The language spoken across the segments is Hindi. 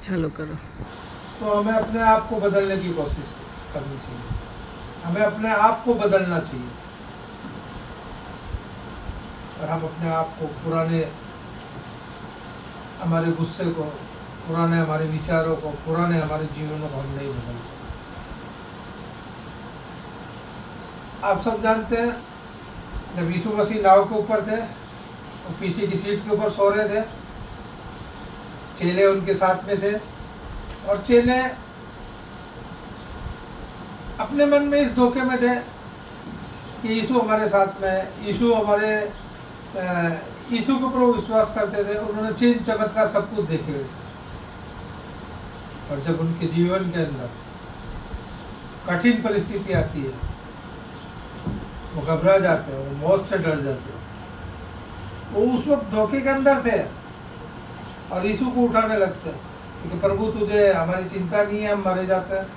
चालू करो। तो हमें अपने आप को बदलने की कोशिश करनी चाहिए, हमें अपने आप को बदलना चाहिए। और हम अपने आप को, पुराने हमारे गुस्से को, पुराने हमारे विचारों को, पुराने हमारे जीवनों को हम नहीं बदल सकते। आप सब जानते हैं, जब यीशु मसीह नाव के ऊपर थे और पीछे की सीट के ऊपर सो रहे थे, चेले उनके साथ में थे, और चेले अपने मन में इस धोखे में थे कि यीशु हमारे साथ में है, यीशु के ऊपर विश्वास करते थे। उन्होंने चिन्ह चमत्कार सब कुछ देखे हुए, और जब उनके जीवन के अंदर कठिन परिस्थिति आती है, वो घबरा जाते हैं, वो मौत से डर जाते हैं। वो उस वक्त धोखे के अंदर थे और यीशु को उठाने लगते हैं कि प्रभु तुझे हमारी चिंता नहीं है, हम मारे जाते हैं।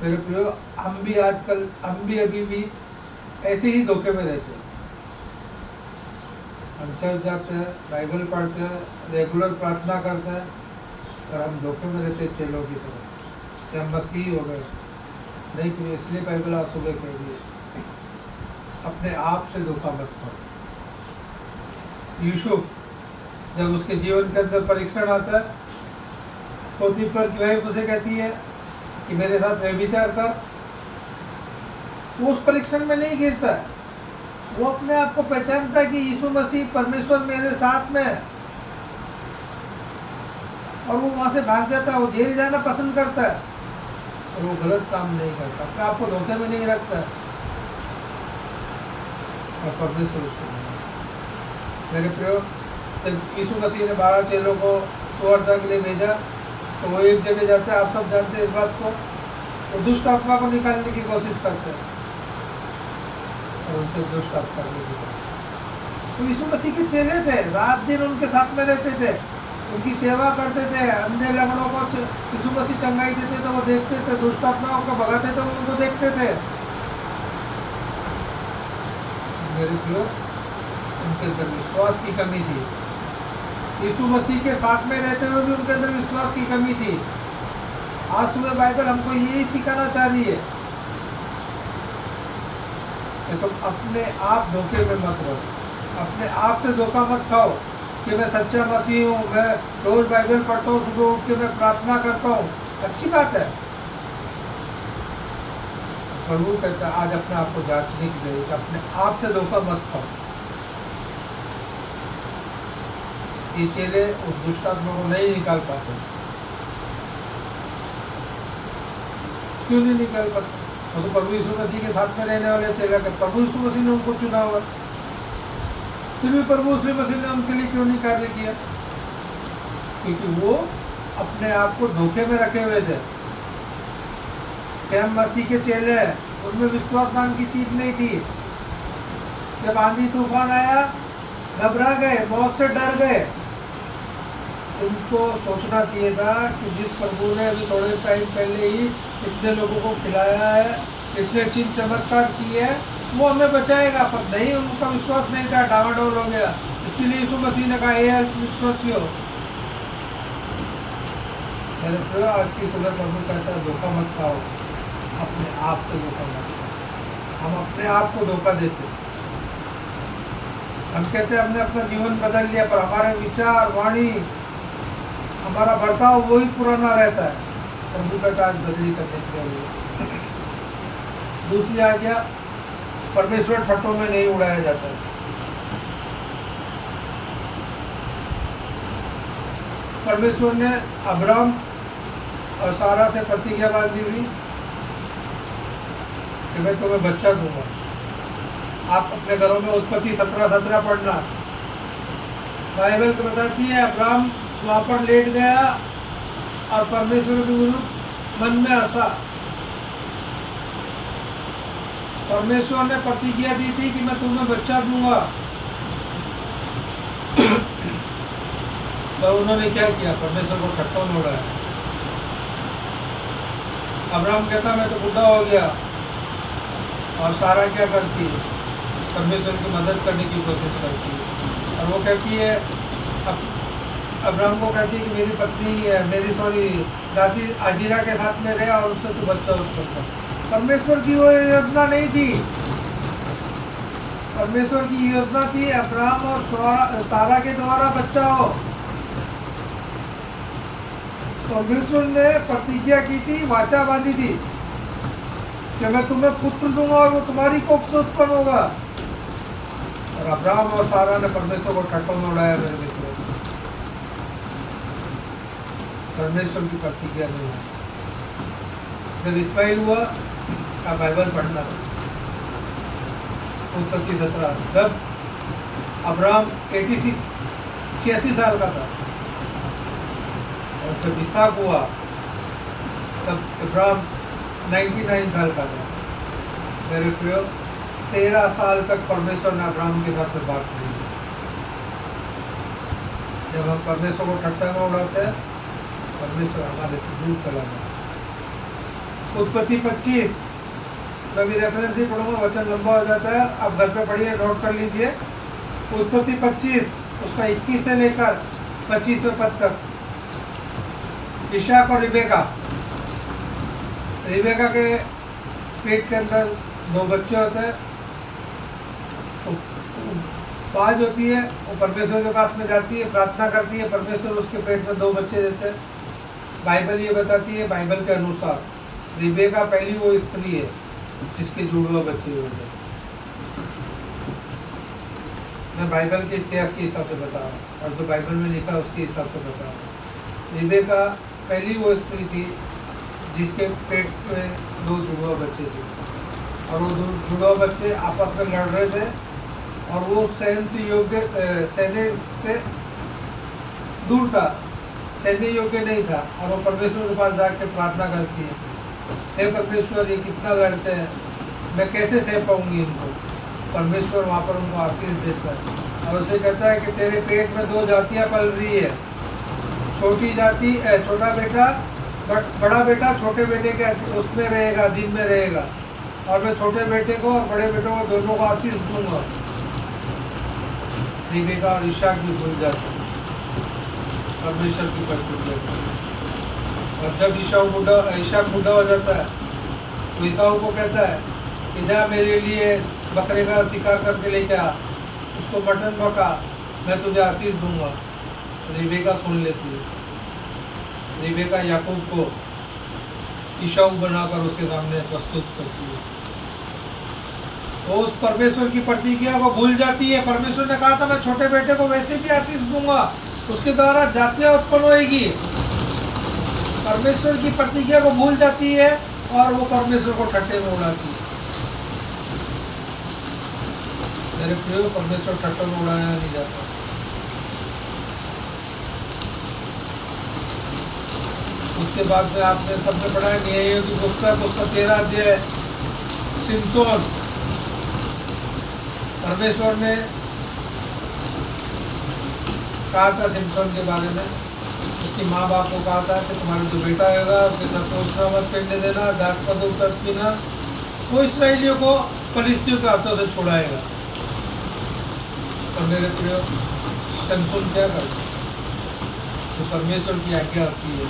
मेरे प्रियो, हम भी अभी भी ऐसे ही धोखे में रहते हैं। हम चर्च जाते हैं, बाइबल पढ़ते हैं, रेगुलर प्रार्थना करते हैं, और हम धोखे में रहते हैं चेलों की तरह कि हम मसीह हो गए। नहीं प्रियो, इसलिए बाइबल आज सुबह कह रही है, अपने आप से धोखा मत करो। यूसुफ, जब उसके जीवन के अंदर परीक्षण आता है, पोतीफर की वाइफ उसे कहती है कि मेरे साथ व्यभिचार कर, वो उस परीक्षण में नहीं गिरता है। वो अपने आप को पहचानता है कि यीशु मसीह परमेश्वर मेरे साथ में है, और वो वहां से भाग जाता है। वो जेल जाना पसंद करता है, और वो गलत काम नहीं करता, अपने आप को धोखे में नहीं रखता है, और परमेश्वर उसको मेरे प्रियो, जब यीशु मसीह ने 12 चेलों को सुवार्ता के लिए भेजा, तो वो एक जगह जाते हैं, आप सब जानते हैं इस बात को, वो दुष्ट आत्मा को निकालने की कोशिश करते हैं और उनसे दुष्ट आत्मा करने की कोशिश। तो यीशु मसीह के चेले थे, रात दिन उनके साथ में रहते थे, उनकी सेवा करते थे, अंधे लंगड़ों को यीशु मसीह चंगाई देते थे, वो देखते थे, दुष्ट आत्माओं को भगाते थे, वो उनको देखते थे। मेरे प्रियो, उनके अंदर विश्वास की कमी थी। यीशु मसीह के साथ में रहते हुए भी उनके अंदर विश्वास की कमी थी। आज सुबह बाइबल हमको यही सिखाना चाह रही है कि तुम अपने आप धोखे में मत रहो, अपने आप से धोखा मत खाओ कि मैं सच्चा मसीह हूँ, मैं रोज बाइबल पढ़ता हूँ, सुबह उठ के मैं प्रार्थना करता हूँ। अच्छी बात है, प्रभु कहता है आज अपने आप को जांचने की जरूरत है, अपने आप से धोखा मत खाओ। ये चेले उस दुष्टात्मा को नहीं निकाल पाते। क्यों नहीं निकाल पाते? वो तो प्रभु यीशु मसीह के साथ में रहने वाले चेले थे, प्रभु यीशु मसीह ने उनको चुना हुआ, फिर भी प्रभु यीशु मसीह ने उनके लिए क्यों नहीं कार्य किया? क्योंकि वो अपने आप को धोखे में रखे हुए थे कि हम मसीह के चेले हैं। उनमें विश्वास नाम की चीज नहीं थी। जब आंधी तूफान आया, घबरा गए, मौत से डर गए। उनको सोचना चाहिए था कि जिस प्रभु ने अभी थोड़े टाइम पहले ही इतने लोगों को खिलाया है, इतने चिन्ह चमत्कार किए हैं, वो हमें बचाएगा। पर नहीं, उनका विश्वास नहीं था, डावाडोल हो गया। इसके लिए यीशु मसीह ने कहा, हे विश्वासी हो। मेरे प्रिय, आज की सुबह प्रभु कहता है धोखा मत खाओ, अपने आप से धोखा मत खाओ। हम अपने आप को धोखा देते, हम कहते हैं हमने अपना जीवन बदल लिया, पर हमारे विचार, वाणी, हमारा बर्ताव वही पुराना रहता है। प्रभु का कार्य बदली करने के लिए। दूसरी आज्ञा, परमेश्वर ठट्टों में नहीं उड़ाया जाता है। परमेश्वर ने अब्राम और सारा से प्रतिज्ञा बांधी हुई कि मैं तुम्हें बच्चा दूंगा। आप अपने घरों में उत्पत्ति 17:17 पढ़ना, बाइबल तो बताती है अब्राम वहाँ पर लेट गया और परमेश्वर के विरुद्ध मन में हंसा। परमेश्वर ने प्रतिज्ञा दी थी कि मैं तुम्हें बच्चा दूंगा, तो उन्होंने क्या किया? परमेश्वर को ठट्ठों में उड़ाया। अब्राहम कहता मैं तो बुढ़ा हो गया, और सारा क्या करती है? परमेश्वर की मदद करने की कोशिश करती है, और वो कहती है अब्राहम को कहती है कि मेरी पत्नी मेरी सॉरी दासी आजीरा के साथ में रहे और उससे तू बच्चा उत्पन्न कर। परमेश्वर की वो योजना नहीं थी। परमेश्वर की योजना थी अब्राहम और सारा के द्वारा बच्चा हो। परमेश्वर ने प्रतिज्ञा की थी, वाचा बांधी थी कि मैं तुम्हें पुत्र दूंगा और वो तुम्हारी कोख से उत्पन्न होगा। और अब्राहम और सारा ने परमेश्वर को ठट्ठों में उड़ाया। मेरे मित्र, परमेश्वर की प्रतिज्ञा नहीं है। जब इस्माइल हुआ का बाइबल पढ़ना उत्पत्ति 17, जब अब्राहम 86 साल का था और जब इसहाक हुआ तब अब्राहम 99 साल का था। मेरे प्रियो, 13 साल तक परमेश्वर ने अब्राहम के साथ में बात की। जब हम परमेश्वर को ठट्ठा में उड़ाते हैं, परमेश्वर हमारे से दूर चला जाए। उत्पत्ति 25 मैं भी रेफरेंस ही पढ़ूंगा, वचन लंबा हो जाता है, आप घर पे पढ़िए, नोट कर लीजिए। उत्पत्ति 25 उसका 21 से लेकर 25वें पद तक। इशाक और रिबेका के पेट के अंदर 2 बच्चे होते हैं। बाज होती है, वो परमेश्वर के पास में जाती है, प्रार्थना करती है, परमेश्वर उसके पेट में 2 बच्चे देते हैं। बाइबल ये बताती है, बाइबल के अनुसार रिबेका पहली वो स्त्री है जिसके जुड़वा बच्चे होते हैं। मैं बाइबल के इतिहास के हिसाब से बता रहा हूँ और जो बाइबल में लिखा है उसके हिसाब से बता रहा हूँ। रिबेका पहली वो स्त्री थी जिसके पेट में 2 जुड़वा बच्चे थे और वो 2 जुड़वा बच्चे आपस में लड़ रहे थे और वो सैन्य से दूर था, सैन्य योग्य नहीं था। और वो परमेश्वर के पास जाकर प्रार्थना करती है, हे परमेश्वर ये कितना लड़ते हैं, मैं कैसे सह पाऊंगी इनको। परमेश्वर वहाँ पर उनको आशीष देता है और उसे कहता है कि तेरे पेट में 2 जातियाँ पल रही है। छोटी जाति छोटा बेटा, बड़ा बेटा छोटे बेटे के उसमें रहेगा, दिन में रहेगा, और मैं छोटे बेटे को और बड़े बेटों को दोनों को आशीष दूंगा। रिबेका और इशाक भी भूल जाते हैं परमेश्वर की प्रतिज्ञा। और जब इशाक बूढ़ा हो जाता है तो ईसाऊ को कहता है कि जा मेरे लिए बकरे का शिकार करके लेके आ, उसको मटन पका, मैं तुझे आशीष दूंगा। रिबेका सुन लेती है। रिबेका याकूब को ईसाऊ बनाकर उसके सामने प्रस्तुत करती है। वो उस परमेश्वर की प्रतिज्ञा को भूल जाती है। परमेश्वर ने कहा था मैं छोटे बेटे को वैसे भी आशीष दूंगा, उसके द्वारा जातियां उत्पन्न होएगी। परमेश्वर की प्रतिज्ञा को भूल जाती है और वो परमेश्वर को ठट्ठे में उड़ाती है। मेरे प्रियो, परमेश्वर ठट्ठे में उड़ाया नहीं जाता। उसके बाद में आपने सबने पढ़ा है न्यायियों की पुस्तक, उसका 13 अध्याय। सिमसोन, परमेश्वर ने कहा था सिमसोन के बारे में, उसकी माँ बाप को कहा था कि तुम्हारा जो बेटा होगा उसके साथ पोषण मत करने देना, दाग पद उत्तर पीना, वो इसराइलियों को फलिस्तियों के हाथों से छुड़ाएगा। और मेरे प्रियो, सिमसोन क्या करता है? तो परमेश्वर की आज्ञा होती है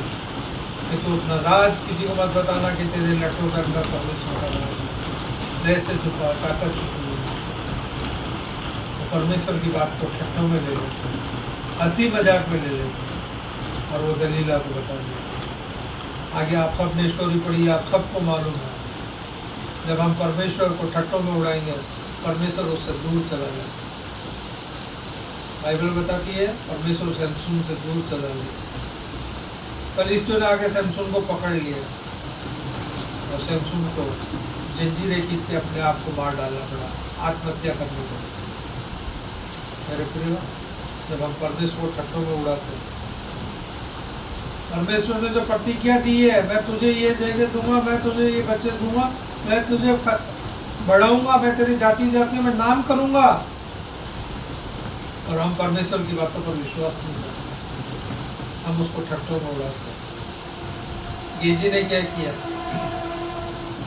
कि तू अपना राज किसी को मत बताना कि तेरे लट्टों के अंदर परमेश्वर का राज है, जैसे छुपा ताकत छुपी। तो परमेश्वर की बात को ठट्ठों में ले लेते, हंसी मजाक में ले लेते और वो दलीला को बता दिया। आगे आप सब ने स्टोरी पढ़ी, आप सबको मालूम है। जब हम परमेश्वर को ठट्ठों में उड़ाएंगे, परमेश्वर उससे दूर चला जाए। बाइबल बताती है परमेश्वर सैमसून से दूर चला गया। फलिस्तियों ने आके सैमसून को पकड़ लिया और सैमसून को जंजीरें खींच के अपने आप को मार डालना पड़ा, आत्महत्या करनी पड़ी। मेरे प्रियो, जब हम परमेश्वर को ठट्ठों में उड़ाते हैं, परमेश्वर ने जो प्रतिज्ञा दी है, मैं तुझे ये जगह दूंगा, मैं तुझे ये बच्चे दूंगा, मैं तुझे बढ़ाऊंगा, मैं तेरी जाति जाति में नाम करूंगा, और हम परमेश्वर की बातों पर विश्वास नहीं करते, हम उसको ठट्ठों में उड़ाते हैं। गेजी ने क्या किया?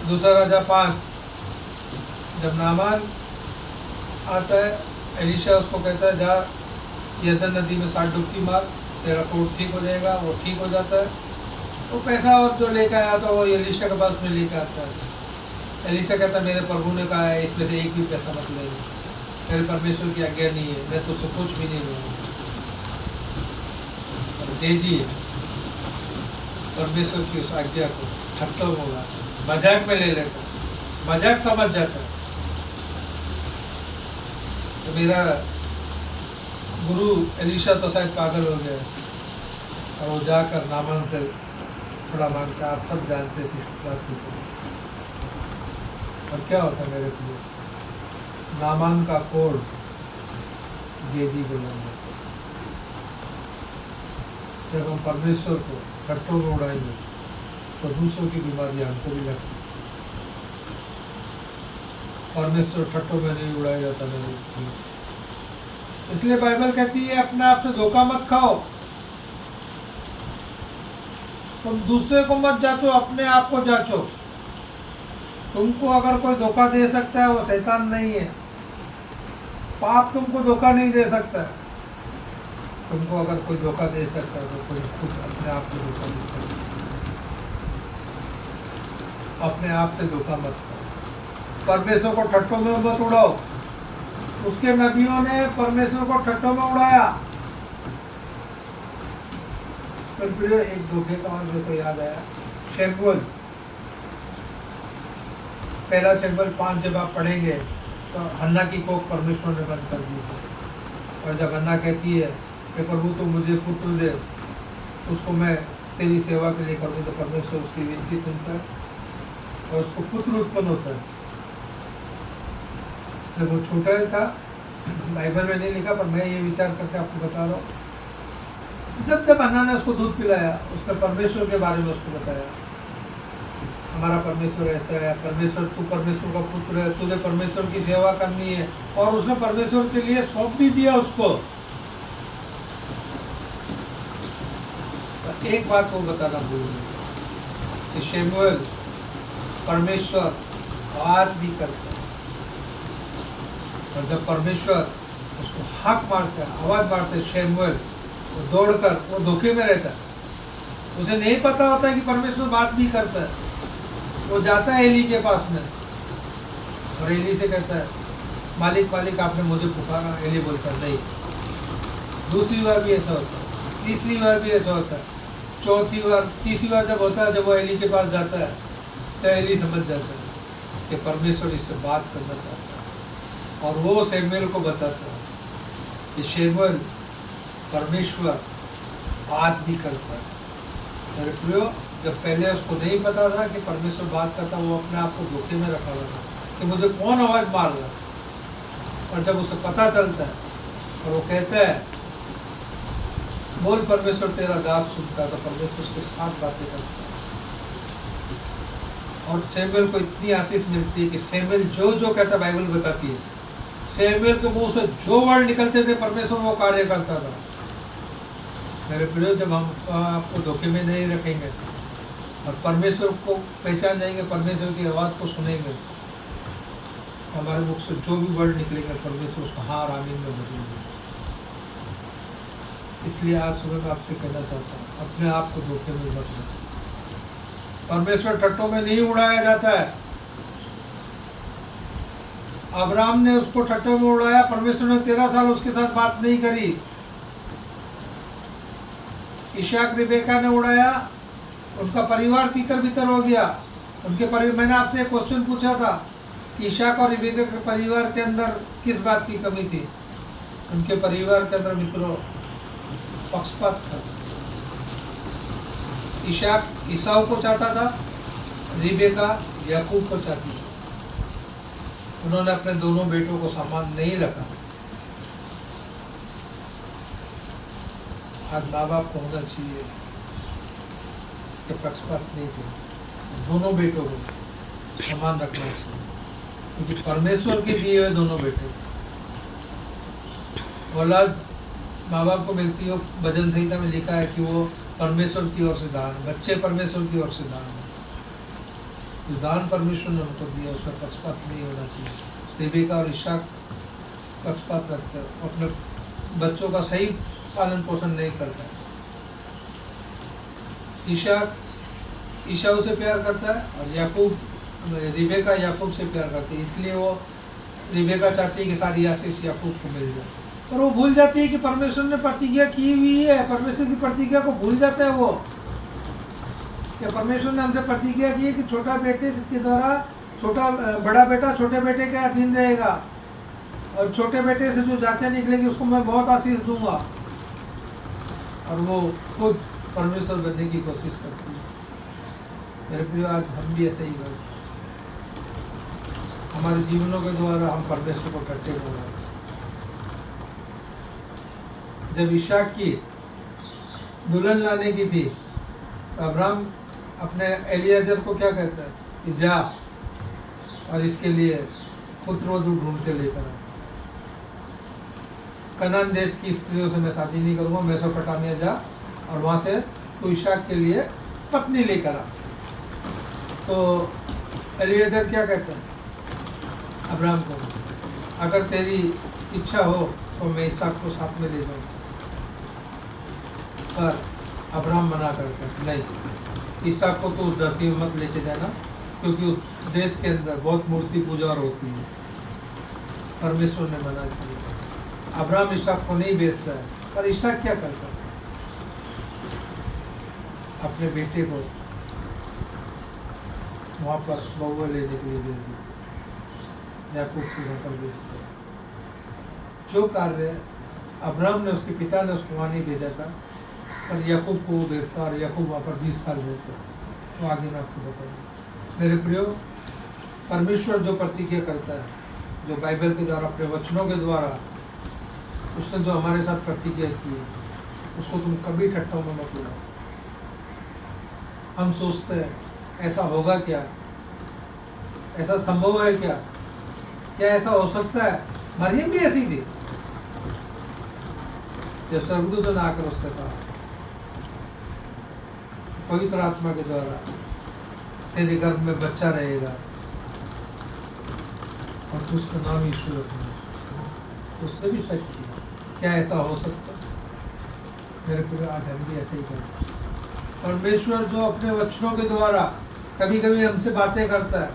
दूसरा राजा 5, जब नामान आता है, एलीशा उसको कहता है जा यरदन नदी में 7 डुबकी मार, तेरा कोर्ट ठीक हो जाएगा। वो ठीक हो जाता है, वो पैसा और जो लेकर आया था वो एलिशा के पास में लेकर आता है। एलिशा कहता है मेरे प्रभु ने कहा है इसमें से एक भी पैसा मत लेना, मेरे परमेश्वर की आज्ञा नहीं है, मैं तुझसे कुछ भी नहीं लूँगा। तेजी परमेश्वर की उस आज्ञा को ठट्टा होगा, मजाक में ले लेता, मजाक समझ जाता। तो मेरा गुरु एलिशा तो शायद पागल हो गया और वो जाकर नामान से थोड़ा मांगता। आप सब जानते थे बात को। और क्या होता मेरे को, नामान का कोड गेदी बोलेंगे। जब हम परमेश्वर को ठट्टों में उड़ाएंगे तो दूसरों की बीमारी हमको भी लग सकती। परमेश्वर ठट्टों में नहीं उड़ाया जाता मेरे। इसलिए बाइबल कहती है अपने आप से धोखा मत खाओ। तुम दूसरे को मत जांचो, अपने आप को जांचो। तुमको अगर कोई धोखा दे सकता है वो शैतान नहीं है। पाप तुमको धोखा नहीं दे सकता है। तुमको अगर कोई धोखा दे सकता है तो कोई खुद अपने आप को धोखा दे सकता है। अपने आप से धोखा मत करो। परमेश्वर को ठट्टों में मत उड़ाओ। उसके नबियों ने परमेश्वर को ठट्टों में उड़ाया। फिर एक धोखे का और मेरे को याद आया, शमूएल, पहला शमूएल 5 जब आप पढ़ेंगे तो हन्ना की कोख परमेश्वर ने बंद कर दी थी। और जब हन्ना कहती है कि प्रभु तो मुझे पुत्र दे, उसको मैं तेरी सेवा के लिए करूँ, तो परमेश्वर उसकी विनती सुनता है और उसको पुत्र उत्पन्न होता है। जब वो छोटा था, बाइबल में नहीं लिखा पर मैं ये विचार करके आपको बता रहा हूँ। जब हन्ना ने उसको दूध पिलाया, उसने परमेश्वर के बारे में उसको बताया, हमारा परमेश्वर ऐसा है, परमेश्वर तू परमेश्वर का पुत्र है, तुझे परमेश्वर की सेवा करनी है। और उसने परमेश्वर के लिए सौंप भी दिया उसको। तो एक बात वो बताना भूल गए कि शमूएल परमेश्वर बात भी करता है, और जब परमेश्वर उसको हाक मारता है, आवाज मारते है शमूएल, वो दौड़कर वो धोखे में रहता है। उसे नहीं पता होता है कि परमेश्वर बात भी करता है। वो जाता है एली के पास में और एली से कहता है मालिक मालिक आपने मुझे पुकारा। एली बोलता है नहीं। दूसरी बार भी ऐसा होता है, तीसरी बार भी ऐसा होता है, चौथी बार, तीसरी बार जब होता है, जब वो एली के पास जाता है तो एली समझ जाता है कि परमेश्वर इससे बात करना चाहता है। और वो शमूएल को बताता है कि शमूएल परमेश्वर बात भी करता है। मेरे प्रियो, जब पहले उसको नहीं पता था कि परमेश्वर बात करता, वो अपने आप को धोखे में रखा हुआ था कि मुझे कौन आवाज मार रहा है। और जब उसे पता चलता है और वो कहता है बोल परमेश्वर तेरा दास सुनता है, तो परमेश्वर उसके साथ बातें करता है। और शमूएल को इतनी आशीष मिलती है कि शमूएल जो जो कहता, बाइबल बताती है, शमूएल के मुंह से जो वर्ड निकलते थे परमेश्वर वो कार्य करता था। मेरे प्रियो, जब हम आपको धोखे में नहीं रखेंगे और परमेश्वर को पहचान जाएंगे, परमेश्वर की आवाज़ को सुनेंगे, हमारे मुख से जो भी वर्ड निकलेंगे परमेश्वर उसको हाँ और आमीन में बदलेंगे। इसलिए आज सुबह मैं आपसे कहना चाहता हूँ, अपने आप को धोखे में मत रखें। परमेश्वर ठट्टों में नहीं उड़ाया जाता है। अब्राहम ने उसको ठट्टों में उड़ाया, परमेश्वर ने 13 साल उसके साथ बात नहीं करी। इशाक रिबेका ने उड़ाया, उनका परिवार तितर बितर हो गया। उनके परिवार, मैंने आपसे एक क्वेश्चन पूछा था, इशाक और रिबेका के परिवार के अंदर किस बात की कमी थी? उनके परिवार के अंदर मित्रों पक्षपात था। इशाक ईसाऊ को चाहता था, रिबेका याकूब को चाहती थी। उन्होंने अपने दोनों बेटों को समान नहीं रखा। आज माँ बाप को होना चाहिए कि पक्षपात नहीं थे, दोनों बेटों को समान रखना चाहिए, क्योंकि परमेश्वर के दिए हुए दोनों बेटे। औलाद माँ बाप को मिलती हो, भजन संहिता में लिखा है कि वो परमेश्वर की ओर से दान, बच्चे परमेश्वर की ओर से दान है। तो दान परमेश्वर ने उनको दिया, उसमें पक्षपात नहीं होना चाहिए। रिबेका और इशाक पक्षपात रखते हैं, अपने बच्चों का सही पालन पोषण नहीं करता है। ईसाऊ से प्यार करता है और याकूब रिबेका याकूब से प्यार करती है, इसलिए वो रिबेका चाहती है कि सारी आशीष याकूब को मिल जाए, पर वो भूल जाती है कि परमेश्वर ने प्रतिज्ञा की हुई है। परमेश्वर की प्रतिज्ञा को भूल जाता है वो, क्या परमेश्वर ने हमसे प्रतिज्ञा की है कि छोटा बेटे के द्वारा बड़ा बेटा छोटे बेटे के अधीन रहेगा और छोटे बेटे से जो जाते निकलेगी उसको मैं बहुत आशीष दूंगा, और वो खुद परमेश्वर बनने की कोशिश करती है। मेरे प्रिय, आज हम भी ऐसे ही करते, हमारे जीवनों के द्वारा हम परमेश्वर को करते हो रहे हैं। जब इसहाक की दुल्हन लाने की थी तो अब्राहम अपने एलियाजर को क्या कहता है कि जा और इसके लिए पुत्रवधू ढूंढ के लेकर आ। कनान देश की स्त्रियों से मैं शादी नहीं करूंगा, मेसोपोटामिया जा और वहां से तू इसहाक के लिए पत्नी लेकर आ। तो एलियाजर क्या कहता है अब्राहम को, अगर तेरी इच्छा हो तो मैं इसहाक को साथ में ले जाऊंगा, पर अब्राहम मना करता है, नहीं, इसहाक को तो उस धरती में मत लेके जाना, क्योंकि उस देश के अंदर बहुत मूर्ति पूजा होती है। परमेश्वर ने मना किया। अब्राहम इसहाक को नहीं बेचता है, पर इसहाक क्या करता है, अपने बेटे को वहां पर बहुआ लेने के लिए भेज दिया, याकूब को वहां पर बेचता है। जो कार्य अब्राहम ने उसके पिता ने उसको वहां नहीं भेजा था, और याकूब को वो भेजता और याकूब वहाँ पर 20 साल रहता, तो आगे मैं आपको बताऊँगा। मेरे प्रियो, परमेश्वर जो प्रतिज्ञा करता है, जो बाइबल के द्वारा अपने वचनों के द्वारा उसने जो हमारे साथ प्रतिज्ञा की है, उसको तुम कभी ठट्ठों में मत लो। हम सोचते हैं ऐसा होगा क्या, ऐसा संभव है क्या, क्या ऐसा हो सकता है? मरियम भी ऐसी थी। जब स्वर्गदूत ने आकर उससे कहा पवित्र आत्मा के द्वारा तेरे गर्भ में बच्चा रहेगा और तू उसका नाम यीशु रखना, तो उसने भी सच किया। क्या ऐसा हो सकता? मेरे पूरे आज हम भी ऐसे ही करते। परमेश्वर जो अपने वचनों के द्वारा कभी कभी हमसे बातें करता है,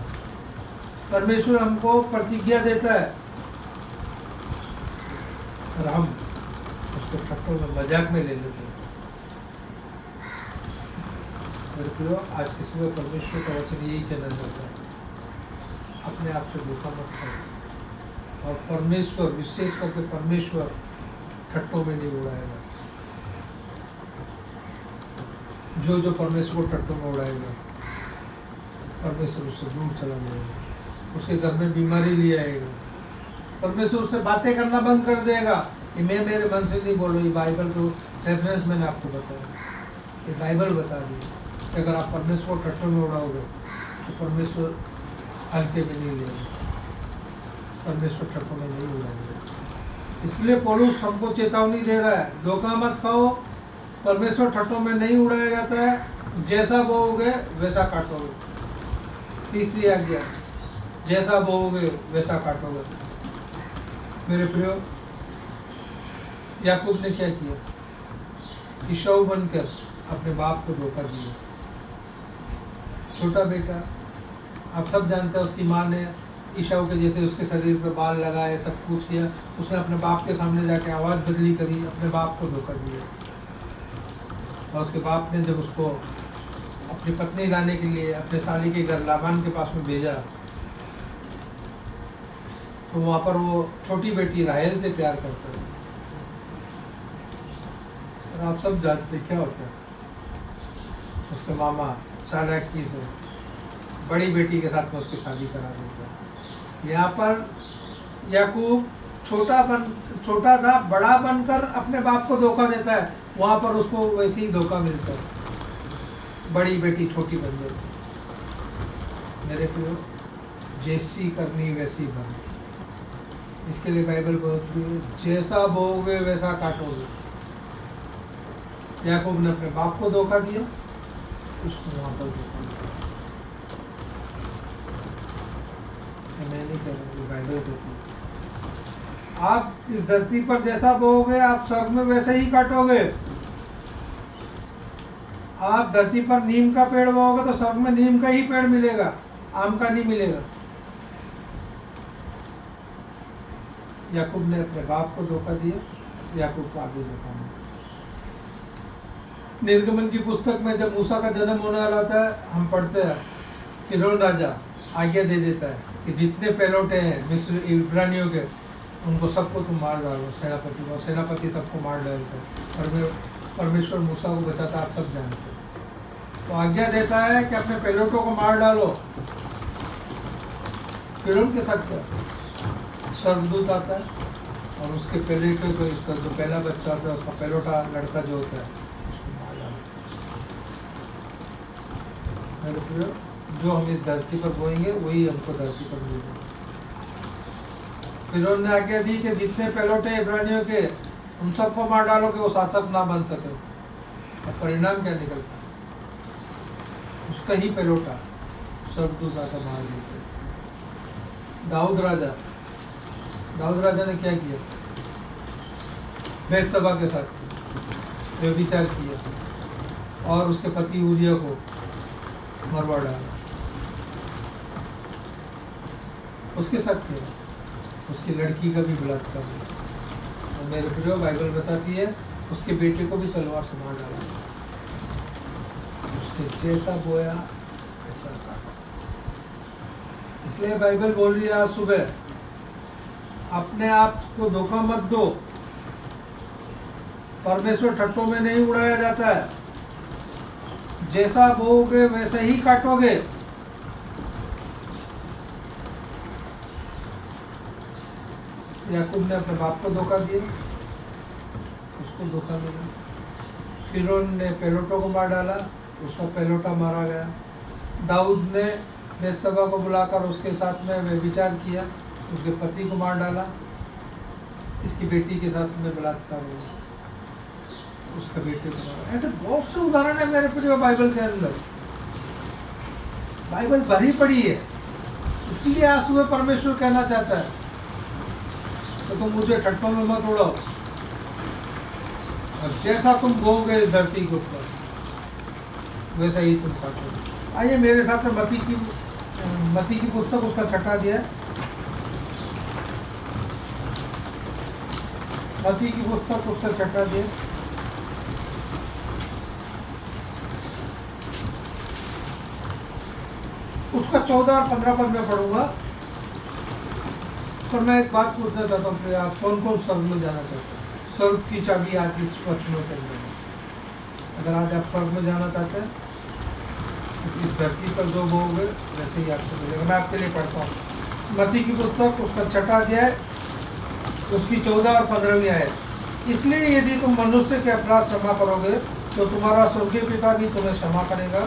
परमेश्वर हमको प्रतिज्ञा देता है और हम उसको ठट्ठों में मजाक में ले लेते हैं। मेरे प्रियो, आज किसी को परमेश्वर का वचन यही कहना चाहता है, अपने आप से धोखा मत करो, और परमेश्वर, विशेष करके परमेश्वर ठट्टों में नहीं उड़ाएगा। जो परमेश्वर को ठट्टों में उड़ाएगा, परमेश्वर उससे दूर चला जाएगा, उसके घर में बीमारी ले आएगा, परमेश्वर उससे बातें करना बंद कर देगा कि मैं मेरे मन से नहीं बोल रही। बाइबल को रेफरेंस मैंने आपको बताया, ये बाइबल बता दी कि अगर आप परमेश्वर को ठट्ठों में उड़ाओगे तो परमेश्वर हल्के में नहीं लेगा, परमेश्वर ठट्ठों में नहीं उड़ाएगा। इसलिए पौलुस हमको चेतावनी दे रहा है, धोखा मत खाओ, परमेश्वर ठट्ठों में नहीं उड़ाया जाता है। जैसा बोओगे वैसा काटोगे। तीसरी आज्ञा, जैसा बोओगे वैसा काटोगे। मेरे प्रियो, याकूब ने क्या किया? ईसाऊ बनकर अपने बाप को धोखा दिया। छोटा बेटा, आप सब जानते हैं, उसकी माँ ने ईसाऊ के जैसे उसके शरीर पर बाल लगाए, सब कुछ किया। उसने अपने बाप के सामने जाके आवाज़ बदली करी, अपने बाप को धोखा दिया। और उसके बाप ने जब उसको अपनी पत्नी लाने के लिए अपने साली के घर लाबान के पास में भेजा, तो वहाँ पर वो छोटी बेटी राहेल से प्यार करता है। और आप सब जानते क्या होता है, उसके मामा चालाकी से बड़ी बेटी के साथ में उसकी शादी करा देता है। यहाँ पर याकूब छोटा था, बड़ा बनकर अपने बाप को धोखा देता है। वहाँ पर उसको वैसे ही धोखा मिलता है, बड़ी बेटी छोटी बन जाती। मेरे प्रियो, जैसी करनी वैसी बन। इसके लिए बाइबल बोलती है, जैसा बोओगे वैसा काटोगे। याकूब ने अपने बाप को धोखा दिया, उसको वहाँ पर धोखा दिया। मैं नहीं कह रहा, बाइबल कहती है। आप इस धरती पर जैसा बोओगे आप स्वर्ग में वैसे ही काटोगे। आप धरती पर नीम का पेड़ बोओगे तो स्वर्ग में नीम का ही पेड़ मिलेगा, आम का नहीं मिलेगा। याकूब ने अपने बाप को धोखा दिया, याकूब को आगे धोखा मिला। निर्गमन की पुस्तक में जब मूसा का जन्म होने वाला था, हम पढ़ते हैं फिरौन राजा आज्ञा दे देता है कि जितने पहलौठे हैं मिस्र इब्रानियों के, उनको सबको तुम मार डालो, सेनापति को। सेनापति सबको मार डालते और परमेश्वर मूसा को बचाता, आप सब जानते हैं। तो आज्ञा देता है कि अपने पहलौठों को मार डालो। फिरौन के साथ क्या, स्वर्गदूत आता है और उसके पहलौठे को, उसका जो पहला बच्चा होता है, उसका पहलौठा लड़का जो होता है, उसको मार डालो। जो हम इस धरती पर बोएंगे वही हमको धरती पर मिलेगा। फिरौन ने आज्ञा दी कि जितने पहलौठे इब्रानियों के, उन सबको मार डालो कि वो शासक ना बन सके। और परिणाम क्या निकलता, उसका ही पहलौठा स्वर्गदूत आकर मार देते। दाऊद राजा ने क्या किया, बेतशबा के साथ व्यभिचार किया और उसके पति उरिया को मरवा डाला। उसके साथ किया, उसकी लड़की का भी बलात्कार किया। और मेरे प्रियो, बाइबल बताती है उसके बेटे को भी तलवार से मार डाला। उसने जैसा बोया ऐसा काटा। इसलिए बाइबल बोल रही है आज सुबह, अपने आप को धोखा मत दो। परमेश्वर ठट्टों में नहीं उड़ाया जाता है। जैसा बोओगे वैसे ही काटोगे। याकूब ने अपने बाप को धोखा दिया, उसको धोखा मिला। फिरौन ने पहलौठों को मार डाला, उसका पहलौठा मारा गया। दाऊद ने बेतशबा को बुलाकर उसके साथ में व्यभिचार किया, उसके पति को मार डाला। इसकी बेटी के साथ में बलात्कार हुआ, उसका बेटे को मारा। ऐसे बहुत से उदाहरण है मेरे प्रिय बाइबल के अंदर। बाइबल भरी पड़ी है। इसलिए आज सुबह परमेश्वर कहना चाहता है तो तुम मुझे ठट्टों में मत उड़ाओ, और जैसा तुम बोओगे इस धरती के ऊपर वैसा ही तुम काटोगे। आइए मेरे साथ में मती की पुस्तक, उसका छठा अध्याय। मती की पुस्तक, उसका छठा अध्याय। उसका 14 और 15 पद में पढ़ूंगा। पर मैं एक बात पूछना चाहता हूँ, आप कौन कौन स्वर्ग में जाना चाहते हैं? स्वर्ग की चाबी आज इस वचनों के अंदर है। अगर आज आप स्वर्ग में जाना चाहते हैं तो इस धरती पर जो बोओगे वैसे ही आपको मिलेगा। मैं आपके लिए पढ़ता हूँ मत्ती की पुस्तक, उसका छठा अध्याय, उसकी 14 और 15वीं आयत। इसलिए यदि तुम मनुष्य के अपराध क्षमा करोगे तो तुम्हारा स्वर्गीय पिता भी तुम्हें क्षमा करेगा,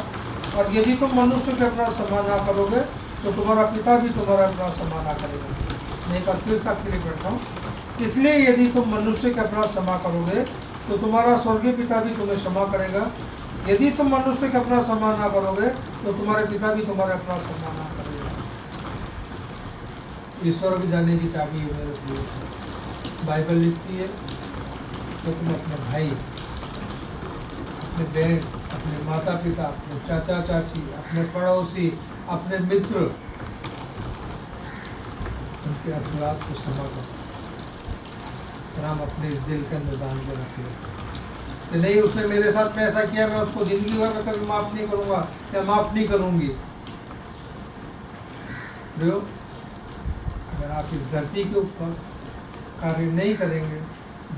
और यदि तुम मनुष्य के अपराध क्षमा ना करोगे तो तुम्हारा पिता भी तुम्हारा अपराध क्षमा ना करेगा। मैं एक बार फिर से आपके लिए पढ़ता हूँ। इसलिए यदि तुम मनुष्य के अपराध क्षमा करोगे तो तुम्हारा स्वर्गीय पिता भी तुम्हें क्षमा करेगा। यदि तुम मनुष्य के अपराध क्षमा ना करोगे तो तुम्हारे पिता भी तुम्हारे अपराध क्षमा ना करेगा। ईश्वर भी जाने की चाबी है मेरे प्रिय। बाइबल लिखती है तो तुम अपने भाई, अपने बहन, अपने माता पिता, अपने चाचा चाची, अपने पड़ोसी, अपने मित्र, उनके अपराध को क्षमा करो। हम अपने इस दिल के अंदर बांध के रखें कि नहीं, उसने मेरे साथ में ऐसा किया, मैं उसको जिंदगी भर में कभी माफ नहीं करूंगा या माफ नहीं करूंगी। अगर आप इस धरती के ऊपर कार्य नहीं करेंगे,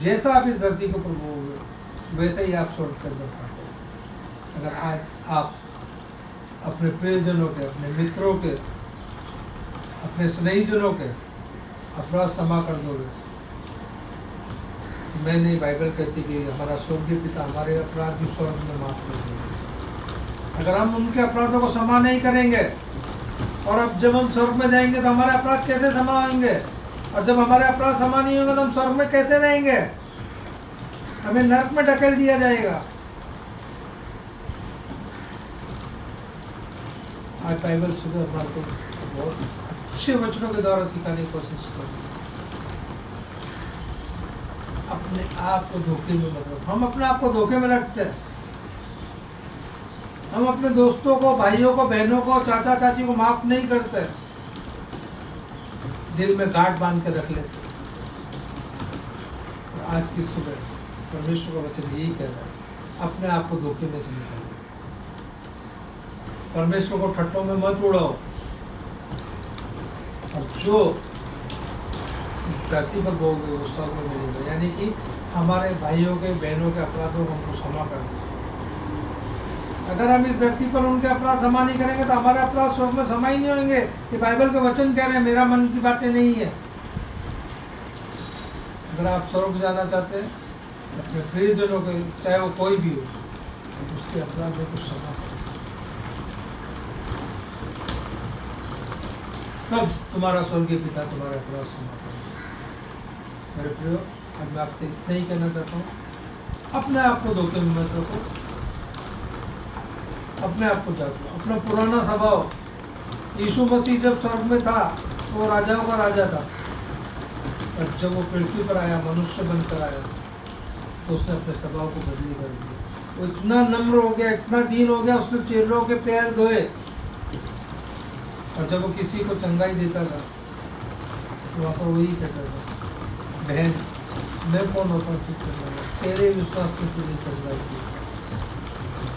जैसा आप इस धरती के ऊपर बोओगे वैसे ही आप स्वर्ग के अंदर पाओगे। अगर आज आप अपने प्रियजनों के, अपने मित्रों के, अपने स्नेहीजनों के अपराध क्षमा कर दोगे, मैं नहीं, बाइबल कहती कि हमारा स्वर्गीय पिता हमारे अपराध भी स्वर्ग में माफ कर देंगे। अगर हम उनके अपराधों को क्षमा नहीं करेंगे, और अब जब हम स्वर्ग में जाएंगे तो हमारे अपराध कैसे क्षमा होंगे? और जब हमारे अपराध क्षमा नहीं होंगे तो हम स्वर्ग में कैसे रहेंगे? हमें नरक में ढकेल दिया जाएगा। आज बाइबल सुबह हमारे को बहुत अच्छे वचनों के द्वारा सिखाने की कोशिश करो। अपने आप को धोखे में मत रखो। हम अपने आप को धोखे में रखते हैं। हम अपने दोस्तों को, भाइयों को, बहनों को, चाचा चाची को माफ नहीं करते, दिल में गांठ बांध के रख लेते। और आज की सुबह परमेश्वर का वचन यही कह रहा है, अपने आप को धोखे में से निकालो। परमेश्वर को ठट्टों में मत उड़ाओ। और जो धरती पर बोलोगे वो स्वर्ग में मिलेगा, यानी कि हमारे भाइयों के, बहनों के अपराधों को हमको क्षमा कर दो। अगर हम इस धरती पर उनके अपराध क्षमा नहीं करेंगे तो हमारे अपराध स्वर्ग में क्षमा ही नहीं होंगे। ये बाइबल के वचन कह रहे हैं, मेरा मन की बातें नहीं है। अगर आप स्वर्ग जाना चाहते हैं, अपने प्रियजनों के, चाहे वो कोई भी हो, उसके अपराधों को क्षमा करें, तब तुम्हारा स्वर्गीय पिता तुम्हारे अपराध क्षमा करेगा। मेरे प्रियो, अब मैं आपसे इतना ही कहना चाहता हूँ, अपने आप को धोखे में मत रखो, अपने आप को जांच लो। अपना पुराना स्वभाव, यीशु मसीह जब स्वर्ग में था तो वो राजाओं का राजा था, और जब वो पृथ्वी पर आया, मनुष्य बनकर आया, तो उसने अपने स्वभाव को बदली कर दिया। वो इतना नम्र हो गया, इतना दीन हो गया, उसने चेलों के पैर धोए। और जब वो किसी को चंगाई देता था तो वहाँ पर वही कहता था, बहन मैं कौन होता हूँ चुप करने वाला, तेरे विश्वास में तुझे चंगाई दी।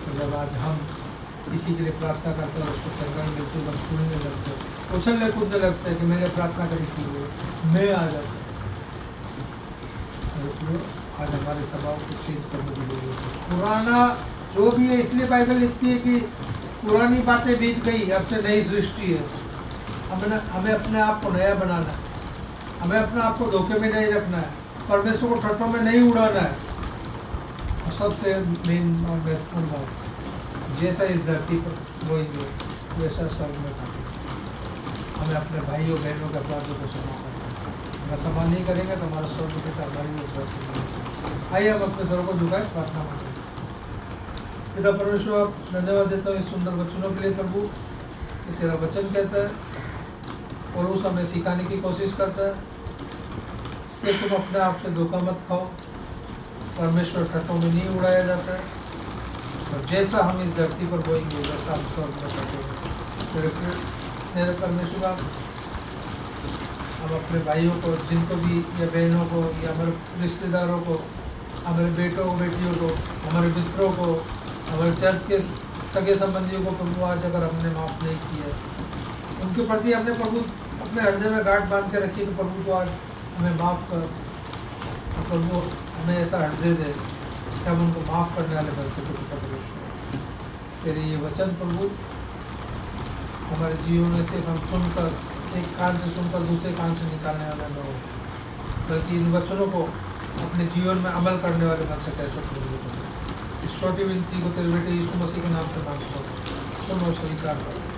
तो जब आज हम किसी के लिए प्रार्थना करते हैं, उसको चंगाई मिलती है, हम सुनने लगते हैं, उछलने कूदने लगते हैं कि मैंने प्रार्थना करी थी, मैं आ जाता। आज हमारे स्वभाव को चेंज करने की जरूरत है। पुराना जो भी है, इसलिए बाइबल लिखती है कि पुरानी बातें बीत गई, अब से नई सृष्टि है। हमें अपने आप को नया बनाना है, हमें अपने आप को धोखे में नहीं रखना है, परमेश्वर को ठट्टों में नहीं उड़ाना है। और सबसे मेन और महत्वपूर्ण बात, जैसा इस धरती पर बोएंगे वैसा स्वर्ग में खाएंगे। हमें अपने भाइयों बहनों के अपराधों को क्षमा करना है। अगर क्षमा नहीं करेंगे तो हमारा स्वर्ग पिता हमारी उपलब्ध। आइए हम अपने सर को झुकाए, प्रार्थना करें। पिता परमेश्वर, धन्यवाद देता हूँ इस सुंदर वचनों के लिए प्रभु। कि तेरा वचन कहता है और उस हमें सिखाने की कोशिश करता है कि तुम अपने आप से धोखा मत खाओ, परमेश्वर ठट्टों में नहीं उड़ाया जाता है, और जैसा हम इस धरती पर बोएंगे वैसा हम स्वर्ग में करेंगे। मेरे परमेश्वर, हम अपने भाइयों को, जिनको भी, या बहनों को, या हमारे रिश्तेदारों को, हमारे बेटों बेटियों को, हमारे मित्रों को, हमारे चर्च के सगे संबंधियों को प्रभु आज अगर हमने माफ़ नहीं किया, उनके प्रति हमने प्रभु अपने हृदय में गांठ बांध के रखी, तो प्रभु को आज हमें माफ़ कर। प्रभु हमें ऐसा हृदय दे कि हम उनको माफ़ करने वाले बन सके। परमेश्वर, तेरे ये वचन प्रभु हमारे जीवन में सिर्फ हम सुनकर, एक कान से सुनकर दूसरे कान से निकालने वाला न हो, बल्कि इन वचनों को अपने जीवन में अमल करने वाले बन सके। इस छोटी विनती को तेरे बेटे यीशु मसीह के नाम से मांगता हूँ, सुनो स्वीकार करो।